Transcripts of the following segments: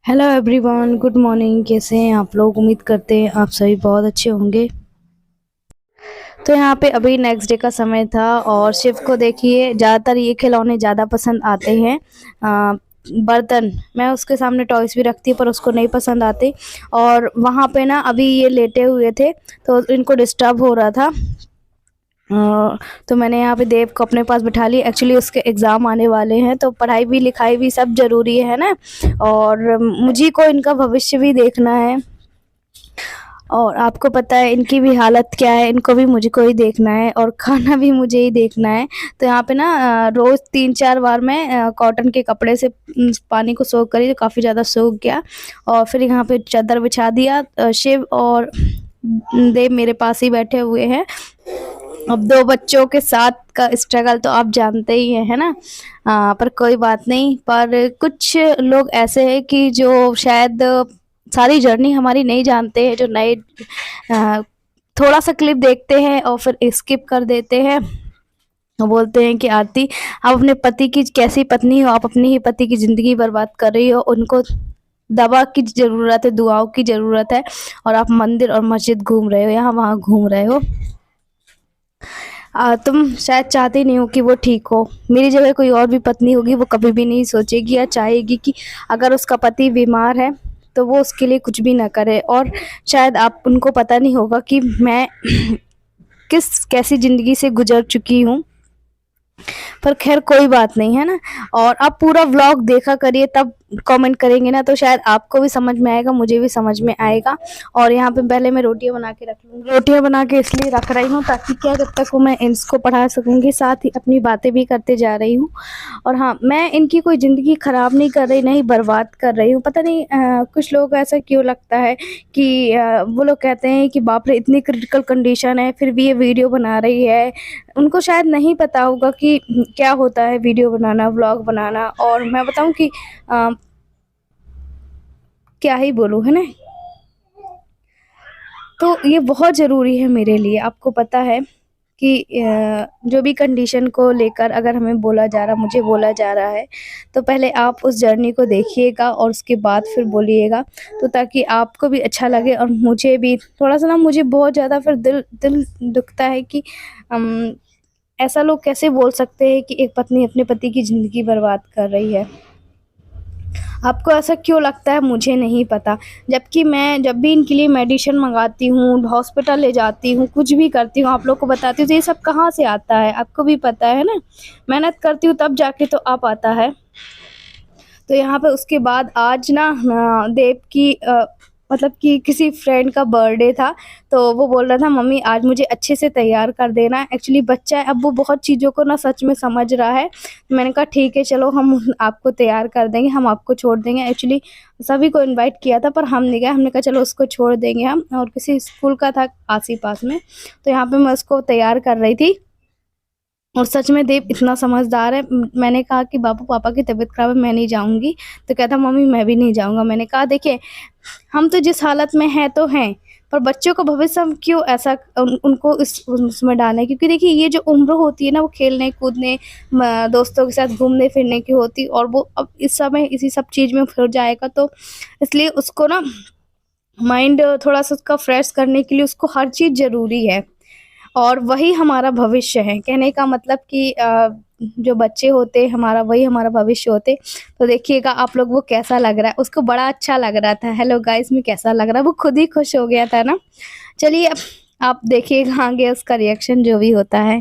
Hello everyone, good morning. कैसे हैं आप लोग? उम्मीद करते हैं आप सभी बहुत अच्छे होंगे। तो यहाँ पे अभी नेक्स्ट डे का समय था और शिव को देखिए ज़्यादातर ये खिलौने ज़्यादा पसंद आते हैं। बर्तन मैं उसके सामने टॉयस भी रखती हूँ पर उसको नहीं पसंद आते। और वहाँ पे ना अभी ये लेटे हुए थे तो इनको डिस्टर्ब हो रहा था। तो मैंने यहाँ पे देव को अपने पास बिठा ली। एक्चुअली उसके एग्ज़ाम आने वाले हैं तो पढ़ाई भी लिखाई भी सब ज़रूरी है ना। और मुझे को इनका भविष्य भी देखना है और आपको पता है इनकी भी हालत क्या है। इनको भी मुझको ही देखना है और खाना भी मुझे ही देखना है। तो यहाँ पे ना रोज़ 3-4 बार मैं कॉटन के कपड़े से पानी को सोख करी तो काफ़ी ज़्यादा सूख गया। और फिर यहाँ पे चादर बिछा दिया। शिव और देव मेरे पास ही बैठे हुए हैं। अब 2 बच्चों के साथ का स्ट्रगल तो आप जानते ही हैं, है ना? पर कोई बात नहीं। पर कुछ लोग ऐसे हैं कि जो शायद सारी जर्नी हमारी नहीं जानते हैं, जो नए थोड़ा-सा क्लिप देखते हैं और फिर स्किप कर देते हैं। वो बोलते हैं कि आरती, आप अपने पति की कैसी पत्नी हो, आप अपनी ही पति की ज़िंदगी बर्बाद कर रही हो। उनको दवा की ज़रूरत है, दुआओं की ज़रूरत है और आप मंदिर और मस्जिद घूम रहे हो, यहाँ-वहाँ घूम रहे हो। तुम शायद चाहते नहीं हो कि वो ठीक हो। मेरी जगह कोई और भी पत्नी होगी, वो कभी भी नहीं सोचेगी या चाहेगी कि अगर उसका पति बीमार है तो वो उसके लिए कुछ भी ना करे। और शायद आप उनको पता नहीं होगा कि मैं कैसी ज़िंदगी से गुजर चुकी हूँ। पर खैर कोई बात नहीं, है ना? और आप पूरा व्लॉग देखा करिए, तब कमेंट करेंगे ना तो शायद आपको भी समझ में आएगा, मुझे भी समझ में आएगा। और यहाँ पे पहले मैं रोटियां बना के रख लूँगी। रोटियां बना के इसलिए रख रही हूँ ताकि क्या जब तक वो मैं इसको पढ़ा सकूँगी, साथ ही अपनी बातें भी करते जा रही हूँ। और हाँ, मैं इनकी कोई ज़िंदगी ख़राब नहीं कर रही, नहीं बर्बाद कर रही हूँ। पता नहीं कुछ लोगों को ऐसा क्यों लगता है कि वो लोग कहते हैं कि बाप रे इतनी क्रिटिकल कंडीशन है फिर भी ये वीडियो बना रही है। उनको शायद नहीं पता होगा कि क्या होता है वीडियो बनाना, व्लॉग बनाना। और मैं बताऊँ कि क्या ही बोलूँ, है ना? तो ये बहुत ज़रूरी है मेरे लिए। आपको पता है कि जो भी कंडीशन को लेकर अगर हमें बोला जा रहा, मुझे बोला जा रहा है, तो पहले आप उस जर्नी को देखिएगा और उसके बाद फिर बोलिएगा। तो ताकि आपको भी अच्छा लगे और मुझे भी थोड़ा-सा ना, मुझे बहुत ज़्यादा फिर दिल दिल दुखता है कि ऐसा लोग कैसे बोल सकते हैं कि एक पत्नी अपने पति की ज़िंदगी बर्बाद कर रही है। आपको ऐसा क्यों लगता है मुझे नहीं पता। जबकि मैं जब भी इनके लिए मेडिसिन मँगाती हूँ, हॉस्पिटल ले जाती हूँ, कुछ भी करती हूँ, आप लोग को बताती हूँ, तो ये सब कहाँ से आता है? आपको भी पता है ना? मेहनत करती हूँ तब जाके तो आ पाता है। तो यहाँ पे उसके बाद आज ना देव की मतलब कि किसी फ्रेंड का बर्थडे था, तो वो बोल रहा था मम्मी आज मुझे अच्छे से तैयार कर देना। एक्चुअली बच्चा है, अब वो बहुत चीज़ों को ना सच में समझ रहा है। मैंने कहा ठीक है चलो हम आपको तैयार कर देंगे, हम आपको छोड़ देंगे। एक्चुअली सभी को इनवाइट किया था पर हम नहीं गए। हमने कहा चलो उसको छोड़ देंगे हम। और किसी स्कूल का था आस ही पास में, तो यहाँ पे मैं उसको तैयार कर रही थी। और सच में देव इतना समझदार है। मैंने कहा कि बाबू पापा की तबीयत ख़राब है, मैं नहीं जाऊँगी। तो कहता मम्मी मैं भी नहीं जाऊँगा। मैंने कहा देखिए, हम तो जिस हालत में हैं तो हैं, पर बच्चों का भविष्य हम क्यों ऐसा उनको इस उसमें डालें? क्योंकि देखिए ये जो उम्र होती है ना, वो खेलने कूदने दोस्तों के साथ घूमने फिरने की होती है और वो अब इस समय इसी सब चीज़ में फिर जाएगा। तो इसलिए उसको ना माइंड थोड़ा-सा उसका फ्रेश करने के लिए उसको हर चीज़ ज़रूरी है। और वही हमारा भविष्य है। कहने का मतलब कि जो बच्चे होते हमारा, वही हमारा भविष्य होते। तो देखिएगा आप लोग वो कैसा लग रहा है, उसको बड़ा अच्छा लग रहा था। हेलो गाइस में कैसा लग रहा है, वो खुद ही खुश हो गया था ना। चलिए अब आप देखिएगा आगे उसका रिएक्शन जो भी होता है।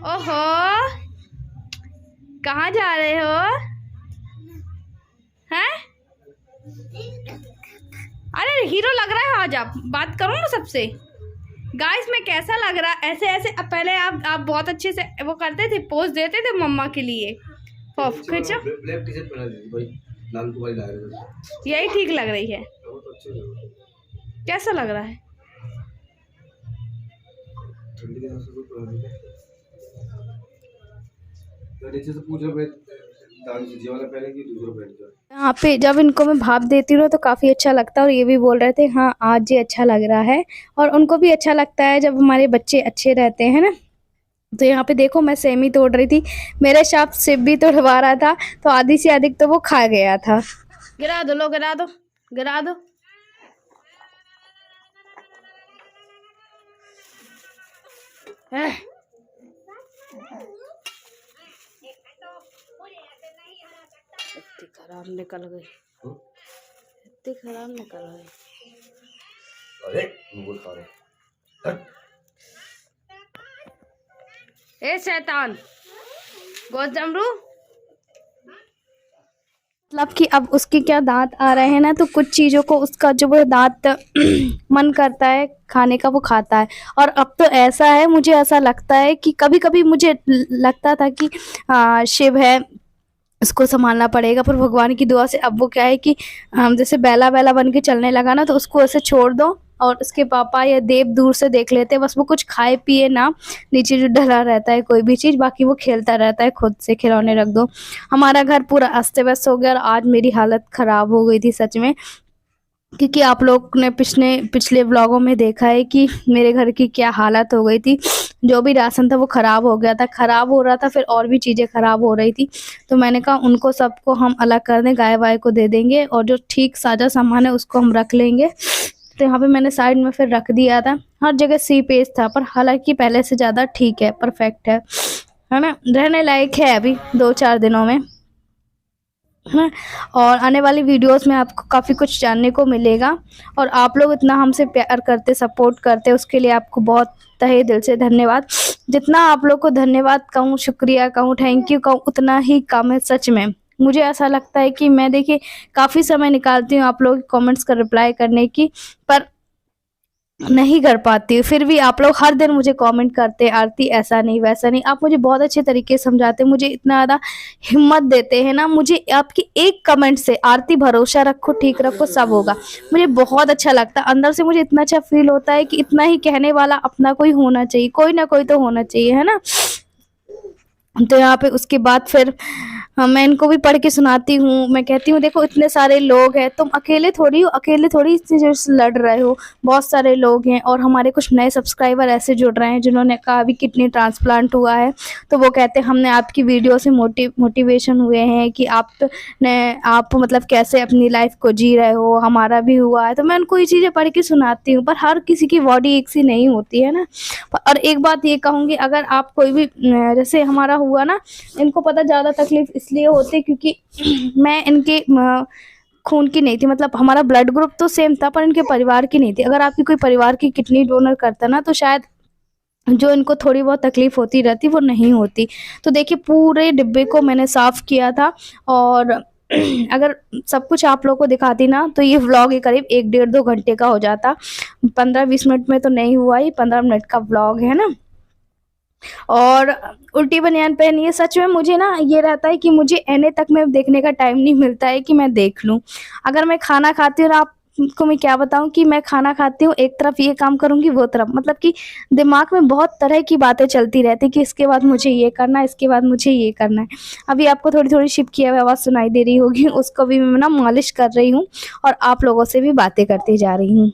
ओहो, कहाँ जा रहे हो? हैं? अरे हीरो लग रहा है, आज आप बात करो ना सबसे। गाइस में कैसा लग रहा है? ऐसे ऐसे अब पहले आप बहुत अच्छे से वो करते थे, पोज देते थे मम्मा के लिए। खींचो, ब्लैक टी शर्ट पहना दीजिए भाई, लाल को भाई ला रहे हैं। यही ठीक लग रही है। बहुत अच्छे लग रहे हैं। कैसा लग रहा है? ठंडी के हिसाब से कोई पहना दीजिए। मैं नीचे से पूछ रहा, मैं दान दीजिए वाला पहने कि दूसरा पहन के? यहाँ पे जब इनको मैं भाप देती हूँ तो काफ़ी अच्छा लगता है और ये भी बोल रहे थे हाँ आज ये अच्छा लग रहा है। और उनको भी अच्छा लगता है जब हमारे बच्चे अच्छे रहते हैं ना। तो यहाँ पे देखो मैं सेमी तोड़ रही थी, मेरे साथ शिव भी तोड़वा रहा था, तो आधी से अधिक तो वो खा गया था। गिरा दो, लो गिरा दो, गिरा दो। इतनी खराब निकल गई, इतनी खराब निकल गई। अरे वो खा रहे हट। ए शैतान गोश्त जमरू, मतलब कि अब उसके क्या दांत आ रहे हैं ना, तो कुछ चीज़ों को उसका जो वो दांत मन करता है खाने का वो खाता है। और अब तो ऐसा है, मुझे ऐसा लगता है कि कभी कभी मुझे लगता था कि शिव है, उसको संभालना पड़ेगा, पर भगवान की दुआ से अब वो क्या है कि जैसे बैला बैला बन के चलने लगा ना, तो उसको ऐसे छोड़ दो और उसके पापा या देव दूर से देख लेते हैं, बस वो कुछ खाए पिए ना, नीचे जो डला रहता है कोई भी चीज़, बाकी वो खेलता रहता है, खुद से खिलौने रख दो। हमारा घर पूरा अस्त व्यस्त हो गया और आज मेरी हालत ख़राब हो गई थी सच में, क्योंकि आप लोग ने पिछले व्लॉगों में देखा है कि मेरे घर की क्या हालत हो गई थी। जो भी राशन था वो ख़राब हो गया था, ख़राब हो रहा था, फिर और भी चीज़ें ख़राब हो रही थी। तो मैंने कहा उनको सबको हम अलग कर दें, गाय वाय को दे देंगे और जो ठीक साजा सामान है उसको हम रख लेंगे। तो यहाँ पे मैंने साइड में फिर रख दिया था, हर जगह सीपेज था, पर हालांकि पहले से ज़्यादा ठीक है, परफेक्ट है ना, रहने लायक है अभी 2-4 दिनों में, है ना। और आने वाली वीडियोस में आपको काफ़ी कुछ जानने को मिलेगा, और आप लोग इतना हमसे प्यार करते, सपोर्ट करते, उसके लिए आपको बहुत तहे दिल से धन्यवाद। जितना आप लोग को धन्यवाद कहूँ, शुक्रिया कहूँ, थैंक यू कहूँ, उतना ही कम है सच में। मुझे ऐसा लगता है कि मैं देखिए काफ़ी समय निकालती हूँ आप लोग के कमेंट्स का रिप्लाई करने की, पर नहीं कर पाती हूँ। फिर भी आप लोग हर दिन मुझे कमेंट करते हैं, आरती ऐसा नहीं वैसा नहीं, आप मुझे बहुत अच्छे तरीके से समझाते हैं, मुझे इतना ज़्यादा हिम्मत देते हैं ना, मुझे आपकी एक कमेंट से आरती भरोसा रखो, ठीक रखो, सब होगा, मुझे बहुत अच्छा लगता है। अंदर से मुझे इतना अच्छा फील होता है कि इतना ही कहने वाला अपना कोई होना चाहिए, कोई ना कोई तो होना चाहिए, है ना। तो यहाँ पे उसके बाद फिर मैं इनको भी पढ़ के सुनाती हूँ, मैं कहती हूँ देखो इतने सारे लोग हैं, तुम अकेले थोड़ी हो, अकेले थोड़ी इस चीज़ से लड़ रहे हो, बहुत सारे लोग हैं। और हमारे कुछ नए सब्सक्राइबर ऐसे जुड़ रहे हैं जिन्होंने कहा अभी किडनी ट्रांसप्लांट हुआ है, तो वो कहते हैं हमने आपकी वीडियो से मोटिवेशन हुए हैं कि आप मतलब कैसे अपनी लाइफ को जी रहे हो, हमारा भी हुआ है। तो मैं उनको ये चीज़ें पढ़ के सुनाती हूँ, पर हर किसी की बॉडी एक सी नहीं होती है ना। और एक बात ये कहूँगी, अगर आप कोई भी जैसे हमारा हुआ ना, इनको पता ज़्यादा तकलीफ इसलिए होती क्योंकि मैं इनके खून की नहीं थी, मतलब हमारा ब्लड ग्रुप तो सेम था पर इनके परिवार की नहीं थी। अगर आपकी कोई परिवार की किडनी डोनर करता ना, तो शायद जो इनको थोड़ी बहुत तकलीफ होती रहती वो नहीं होती। तो देखिए पूरे डिब्बे को मैंने साफ़ किया था, और अगर सब कुछ आप लोगों को दिखाती ना, तो ये व्लॉग करीब 1-1.5-2 घंटे का हो जाता। 15-20 मिनट में तो नहीं हुआ, ये 15 मिनट का व्लॉग है ना। और उल्टी बनियान पहनी है, सच में मुझे ना ये रहता है कि मुझे एने तक में देखने का टाइम नहीं मिलता है कि मैं देख लूँ। अगर मैं खाना खाती हूँ ना, आपको मैं क्या बताऊँ कि मैं खाना खाती हूँ, एक तरफ ये काम करूँगी, वो तरफ, मतलब कि दिमाग में बहुत तरह की बातें चलती रहती कि इसके बाद मुझे ये करना है, इसके बाद मुझे ये करना है। अभी आपको थोड़ी-थोड़ी शिप की आवाज़ सुनाई दे रही होगी, उसको भी मैं ना मालिश कर रही हूँ और आप लोगों से भी बातें करती जा रही हूँ।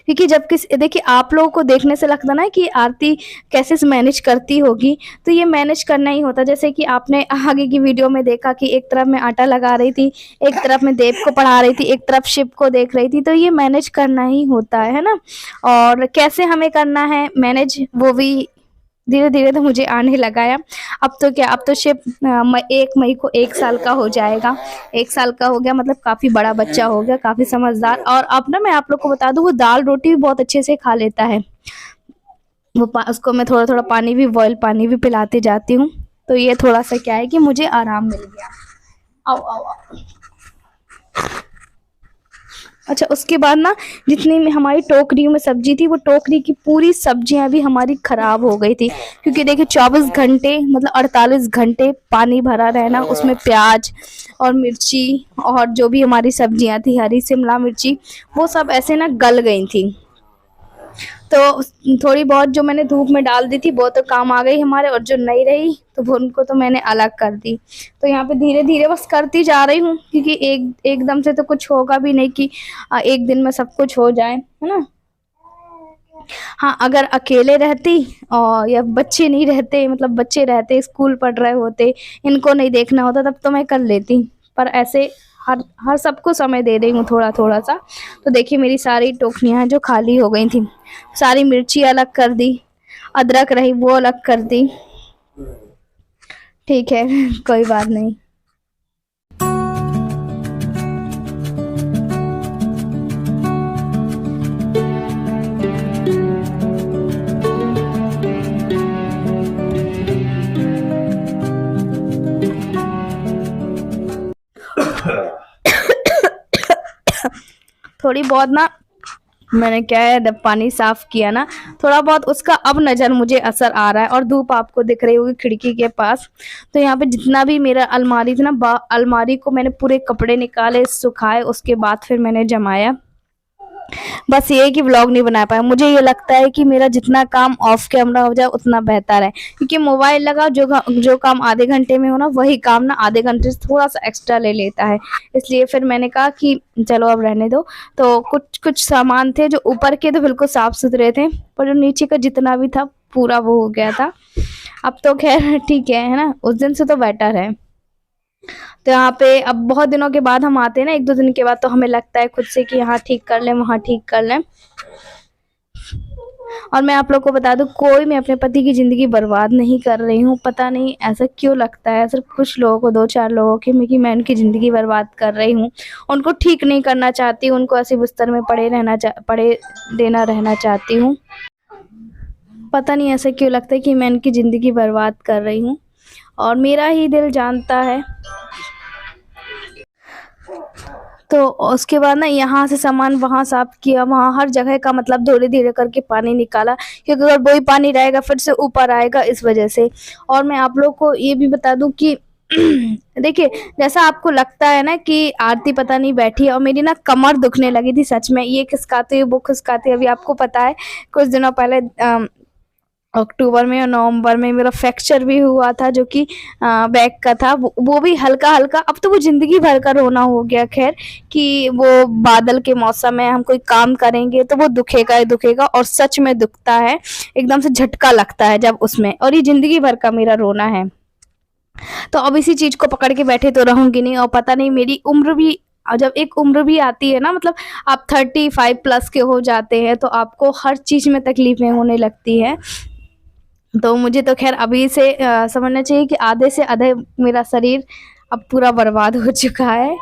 क्योंकि जब देखिए आप लोगों को देखने से लगता ना कि आरती कैसे मैनेज करती होगी, तो ये मैनेज करना ही होता। जैसे कि आपने आगे की वीडियो में देखा कि एक तरफ मैं आटा लगा रही थी, एक तरफ मैं देव को पढ़ा रही थी, एक तरफ शिव को देख रही थी, तो ये मैनेज करना ही होता है ना। और कैसे हमें करना है मैनेज, वो भी धीरे-धीरे तो मुझे आने लगा है। अब तो क्या, अब तो शिव 1 मई को 1 साल का हो जाएगा। 1 साल का हो गया मतलब काफ़ी बड़ा बच्चा हो गया, काफ़ी समझदार। और अब ना मैं आप लोग को बता दूँ, वो दाल-रोटी भी बहुत अच्छे से खा लेता है। उसको मैं थोड़ा-थोड़ा पानी भी, बॉयल पानी भी पिलाते जाती हूँ। तो ये थोड़ा-सा क्या है कि मुझे आराम मिल गया। आओ, आओ, आओ। अच्छा, उसके बाद ना जितनी में हमारी टोकरियों में सब्जी थी, वो टोकरी की पूरी सब्जियां भी हमारी खराब हो गई थी, क्योंकि देखिए 24 घंटे मतलब 48 घंटे पानी भरा रहना, उसमें प्याज और मिर्ची और जो भी हमारी सब्जियां थी, हरी शिमला मिर्ची, वो सब ऐसे ना गल गई थी। तो थोड़ी बहुत जो मैंने धूप में डाल दी थी वो तो काम आ गई हमारे, और जो नहीं रही तो वो उनको तो मैंने अलग कर दी। तो यहाँ पे धीरे धीरे बस करती जा रही हूँ, क्योंकि एकदम से तो कुछ होगा भी नहीं कि एक दिन में सब कुछ हो जाए, है ना। हाँ, अगर अकेले रहती और या बच्चे नहीं रहते, मतलब बच्चे रहते, स्कूल पढ़ रहे होते, इनको नहीं देखना होता, तब तो मैं कर लेती। पर ऐसे हर सबको समय दे रही हूँ थोड़ा-थोड़ा सा। तो देखिए मेरी सारी टोकरियाँ जो खाली हो गई थी, सारी मिर्ची अलग कर दी, अदरक रही वो अलग कर दी। ठीक है कोई बात नहीं। थोड़ी बहुत ना मैंने क्या है जब पानी साफ किया ना, थोड़ा बहुत उसका अब नज़र मुझे असर आ रहा है। और धूप आपको दिख रही होगी खिड़की के पास। तो यहाँ पे जितना भी मेरा अलमारी थी ना, अलमारी को मैंने पूरे कपड़े निकाले, सुखाए, उसके बाद फिर मैंने जमाया। बस ये है कि व्लॉग नहीं बना पाया। मुझे ये लगता है कि मेरा जितना काम ऑफ कैमरा हो जाए उतना बेहतर है, क्योंकि मोबाइल लगा जो काम आधे घंटे में हो ना, वही काम ना आधे घंटे से थोड़ा सा एक्स्ट्रा ले लेता है। इसलिए फिर मैंने कहा कि चलो अब रहने दो। तो कुछ कुछ सामान थे जो ऊपर के तो बिल्कुल साफ सुथरे थे, पर जो नीचे का जितना भी था पूरा वो हो गया था। अब तो खैर ठीक है ना, उस दिन से तो बेटर है। तो यहाँ पे अब बहुत दिनों के बाद हम आते हैं ना, 1-2 दिन के बाद, तो हमें लगता है खुद से कि यहाँ ठीक कर लें, वहाँ ठीक कर लें। और मैं आप लोग को बता दूँ, कोई मैं अपने पति की ज़िंदगी बर्बाद नहीं कर रही हूँ। पता नहीं ऐसा क्यों लगता है सिर्फ़ कुछ लोगों को, 2-4 लोगों की, कि मैं उनकी ज़िंदगी बर्बाद कर रही हूँ। उनको ठीक नहीं करना चाहती, उनको ऐसे बिस्तर में पड़े देना रहना चाहती हूँ। पता नहीं ऐसा क्यों लगता है कि मैं इनकी ज़िंदगी बर्बाद कर रही हूँ, और मेरा ही दिल जानता है। तो उसके बाद ना यहाँ से सामान वहाँ साफ किया, वहाँ हर जगह का मतलब धीरे-धीरे करके पानी निकाला, क्योंकि अगर वही पानी रहेगा फिर से ऊपर आएगा, इस वजह से। और मैं आप लोग को ये भी बता दूँ कि देखिए, जैसा आपको लगता है ना कि आरती पता नहीं बैठी है, और मेरी ना कमर दुखने लगी थी सच में, ये खिसकाते हुए वो खिसकाती। अभी आपको पता है कुछ दिनों पहले अक्टूबर में और नवंबर में मेरा फ्रैक्चर भी हुआ था, जो कि बैक का था। वो भी हल्का-हल्का। अब तो वो ज़िंदगी भर का रोना हो गया ख़ैर, कि वो बादल के मौसम में हम कोई काम करेंगे तो वो दुखेगा ही दुखेगा, और सच में दुखता है। एकदम से झटका लगता है जब उसमें, और ये ज़िंदगी भर का मेरा रोना है। तो अब इसी चीज़ को पकड़ के बैठे तो रहूँगी नहीं, और पता नहीं मेरी उम्र भी, जब एक उम्र भी आती है ना, मतलब आप 35 प्लस के हो जाते हैं तो आपको हर चीज़ में तकलीफ़ें होने लगती हैं। तो मुझे तो ख़ैर अभी से समझना चाहिए कि आधे से आधे मेरा शरीर अब पूरा बर्बाद हो चुका है।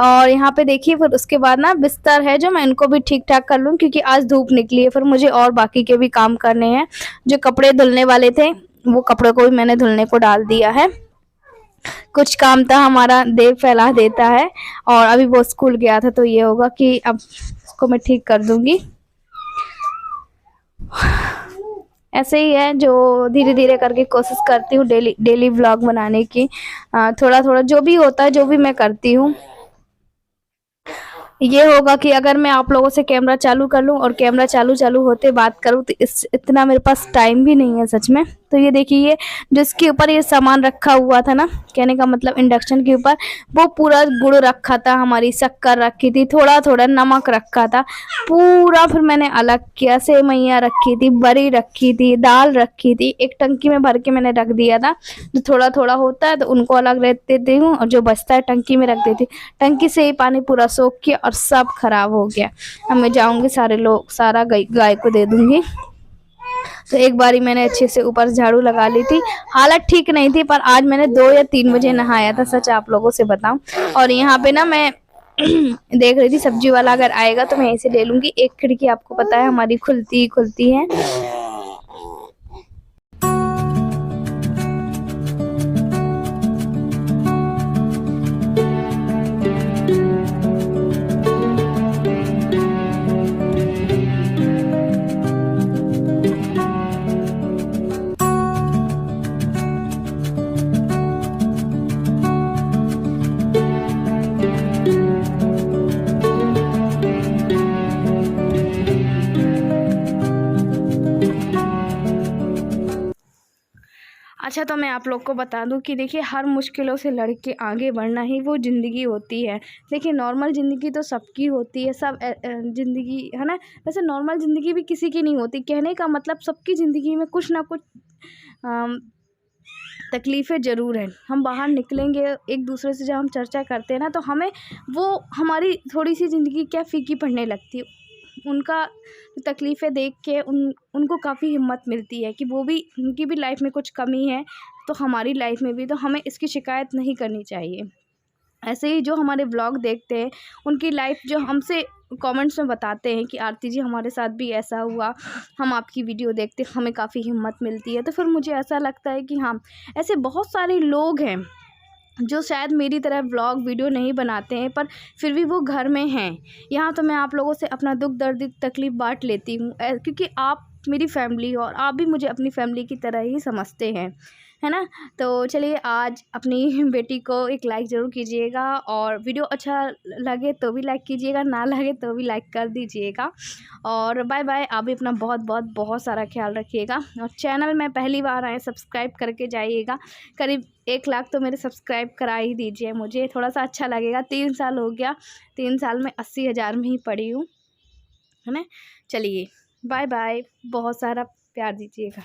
और यहाँ पे देखिए फिर उसके बाद ना बिस्तर है जो मैं इनको भी ठीक-ठाक कर लूँ, क्योंकि आज धूप निकली है, फिर मुझे और बाकी के भी काम करने हैं। जो कपड़े धुलने वाले थे, वो कपड़ों को भी मैंने धुलने को डाल दिया है। कुछ काम था हमारा, देव फैला देता है, और अभी वो स्कूल गया था, तो ये होगा कि अब उसको मैं ठीक कर दूँगी। ऐसे ही है, जो धीरे-धीरे करके कोशिश करती हूँ डेली डेली व्लॉग बनाने की। थोड़ा-थोड़ा जो भी होता है, जो भी मैं करती हूँ। ये होगा कि अगर मैं आप लोगों से कैमरा चालू कर लूँ और कैमरा चालू होते बात करूँ, तो इस इतना मेरे पास टाइम भी नहीं है सच में। तो ये देखिए, ये जिसके ऊपर ये सामान रखा हुआ था ना, कहने का मतलब इंडक्शन के ऊपर, वो पूरा गुड़ रखा था, हमारी शक्कर रखी थी, थोड़ा-थोड़ा नमक रखा था, पूरा फिर मैंने अलग किया। सेवइयाँ रखी थी, बड़ी रखी थी, दाल रखी थी, एक टंकी में भर के मैंने रख दिया था। जो थोड़ा-थोड़ा होता है तो उनको अलग रख देती हूँ, और जो बचता है टंकी में रख देती। टंकी से ही पानी पूरा सोख के, और सब खराब हो गया। अब मैं जाऊँगी, सारा गाय को दे दूँगी। तो एक बारी मैंने अच्छे से ऊपर से झाड़ू लगा ली थी। हालत ठीक नहीं थी, पर आज मैंने 2 या 3 बजे नहाया था, सच आप लोगों से बताऊँ। और यहाँ पे ना मैं देख रही थी सब्जी वाला अगर आएगा तो मैं यहीं से ले लूँगी। एक खिड़की आपको पता है हमारी खुलती ही खुलती है। अच्छा, तो मैं आप लोग को बता दूँ कि देखिए, हर मुश्किलों से लड़ के आगे बढ़ना ही वो ज़िंदगी होती है। देखिए, नॉर्मल ज़िंदगी तो सबकी होती है, सब ज़िंदगी है ना? वैसे नॉर्मल ज़िंदगी भी किसी की नहीं होती। कहने का मतलब सबकी ज़िंदगी में कुछ ना कुछ अम तकलीफ़ें ज़रूर हैं। हम बाहर निकलेंगे, एक दूसरे से जब हम चर्चा करते हैं ना, तो हमें वो हमारी थोड़ी-सी ज़िंदगी क्या फ़ीकी पड़ने लगती है। उनका तकलीफ़ें देख के उनको काफ़ी हिम्मत मिलती है कि वो भी, उनकी भी लाइफ़ में कुछ कमी है, तो हमारी लाइफ़ में भी, तो हमें इसकी शिकायत नहीं करनी चाहिए। ऐसे ही जो हमारे व्लॉग देखते हैं, उनकी लाइफ़ जो हमसे कमेंट्स में बताते हैं कि आरती जी हमारे साथ भी ऐसा हुआ, हम आपकी वीडियो देखते हमें काफ़ी हिम्मत मिलती है। तो फिर मुझे ऐसा लगता है कि हाँ, ऐसे बहुत सारे लोग हैं जो शायद मेरी तरह व्लॉग वीडियो नहीं बनाते हैं, पर फिर भी वो घर में हैं। यहाँ तो मैं आप लोगों से अपना दुख दर्द तकलीफ़ बाँट लेती हूँ, क्योंकि आप मेरी फैमिली हो और आप भी मुझे अपनी फैमिली की तरह ही समझते हैं, है ना? तो चलिए, आज अपनी बेटी को एक लाइक ज़रूर कीजिएगा, और वीडियो अच्छा लगे तो भी लाइक कीजिएगा, ना लगे तो भी लाइक कर दीजिएगा। और बाय बाय। आप भी अपना बहुत बहुत बहुत सारा ख्याल रखिएगा, और चैनल में पहली बार आए सब्सक्राइब करके जाइएगा। करीब 1 लाख तो मेरे सब्सक्राइब करा ही दीजिए, मुझे थोड़ा-सा अच्छा लगेगा। 3 साल हो गया, 3 साल में 80,000 में ही पड़ी हूँ, है ना? चलिए, बाय बाय। बहुत सारा प्यार दीजिएगा।